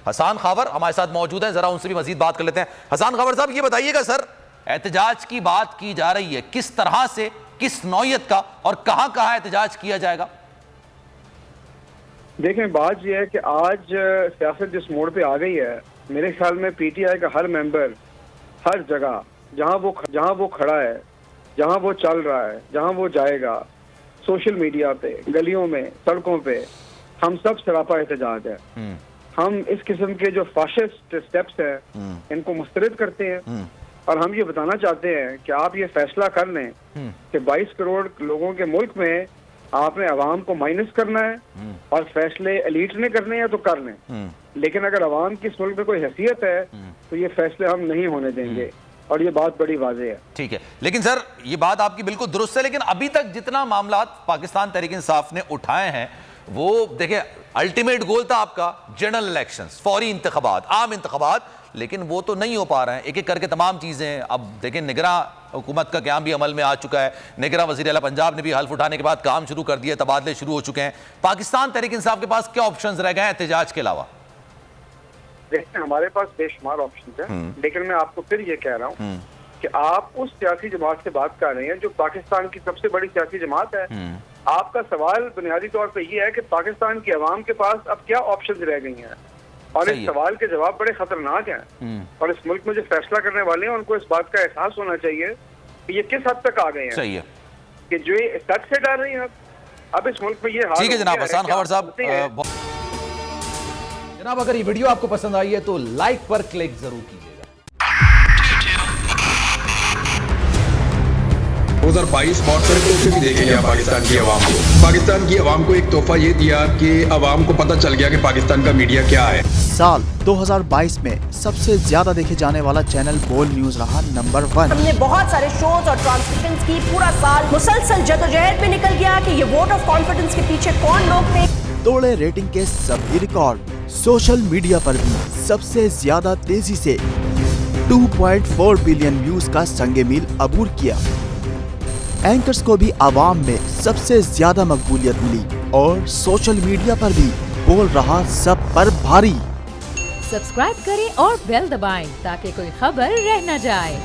حسان خاور ہمارے ساتھ موجود ہیں، ذرا ان سے بھی مزید بات کر لیتے ہیں۔ حسان خاور صاحب یہ بتائیے گا سر، احتجاج کی بات کی جا رہی ہے، کس طرح سے، کس نوعیت کا اور کہاں کہاں احتجاج کیا جائے گا؟ دیکھیں بات یہ ہے کہ آج سیاست جس موڑ پہ آ گئی ہے، میرے خیال میں پی ٹی آئی کا ہر ممبر ہر جگہ جہاں وہ کھڑا ہے، جہاں وہ چل رہا ہے، جہاں وہ جائے گا، سوشل میڈیا پہ، گلیوں میں، سڑکوں پہ، ہم سب سراپا احتجاج ہے۔ ہم اس قسم کے جو فاشسٹ سٹیپس ہیں ان کو مسترد کرتے ہیں، اور ہم یہ بتانا چاہتے ہیں کہ آپ یہ فیصلہ کر لیں کہ 22 کروڑ لوگوں کے ملک میں آپ نے عوام کو مائنس کرنا ہے اور فیصلے ایلیٹ نے کرنے ہیں تو کر لیں، لیکن اگر عوام کی اس ملک میں کوئی حیثیت ہے تو یہ فیصلے ہم نہیں ہونے دیں گے، اور یہ بات بڑی واضح ہے۔ ٹھیک ہے، لیکن سر یہ بات آپ کی بالکل درست ہے، لیکن ابھی تک جتنا معاملات پاکستان تحریک انصاف نے اٹھائے ہیں وہ دیکھیں الٹیمیٹ گول تھا آپ کا جنرل الیکشنز، فوری انتخابات، عام انتخابات، لیکن وہ تو نہیں ہو پا رہے ہیں۔ ایک ایک کر کے تمام چیزیں، اب دیکھیں نگراں حکومت کا قیام بھی عمل میں آ چکا ہے، نگراں وزیر اعلیٰ پنجاب نے بھی حلف اٹھانے کے بعد کام شروع کر دیا، تبادلے شروع ہو چکے ہیں۔ پاکستان تحریک انصاف کے پاس کیا آپشنز رہ گئے ہیں احتجاج کے علاوہ؟ دیکھیں ہمارے پاس بے شمار آپشنز ہیں، لیکن میں آپ کو پھر یہ کہہ رہا ہوں کہ آپ اس سیاسی جماعت سے بات کر رہے ہیں جو پاکستان کی سب سے بڑی سیاسی جماعت ہے۔ آپ کا سوال بنیادی طور پہ یہ ہے کہ پاکستان کی عوام کے پاس اب کیا آپشنز رہ گئی ہیں، اور اس سوال کے جواب بڑے خطرناک ہیں، اور اس ملک میں جو فیصلہ کرنے والے ہیں ان کو اس بات کا احساس ہونا چاہیے کہ یہ کس حد تک آ گئے ہیں۔ صحیح ہے کہ جو یہ سچ سے ڈر رہی ہیں اب اس ملک میں یہ حال۔ ٹھیک ہے جناب حسان خاور صاحب، جناب اگر یہ ویڈیو آپ کو پسند آئی ہے تو لائک پر کلک ضرور کیجیے گا۔ 2022 بہت سارے طور سے بھی دیکھیں گے پاکستان کی عوام کو۔ پاکستان کی عوام کو ایک تحفہ یہ دیا کہ عوام کو پتہ چل گیا کہ پاکستان کا میڈیا کیا ہے۔ سال 2022 میں سب سے زیادہ دیکھے جانے والا چینل بول نیوز رہا نمبر 1۔ ہم نے بہت سارے شوز اور ٹرانسمیشنز کی، پورا سال مسلسل جدوجہد میں نکل گیا کہ یہ ووٹ آف کانفیڈنس کے پیچھے کون لوگ تھے۔ توڑے ریٹنگ کے سبھی ریکارڈ، سوشل میڈیا پر بھی سب سے زیادہ تیزی سے 2.4 بلین ویوز کا سنگ میل عبور کیا۔ اینکرز کو بھی عوام میں سب سے زیادہ مقبولیت ملی، اور سوشل میڈیا پر بھی بول رہا سب پر بھاری۔ سبسکرائب کریں اور بیل دبائیں تاکہ کوئی خبر رہ نہ جائے۔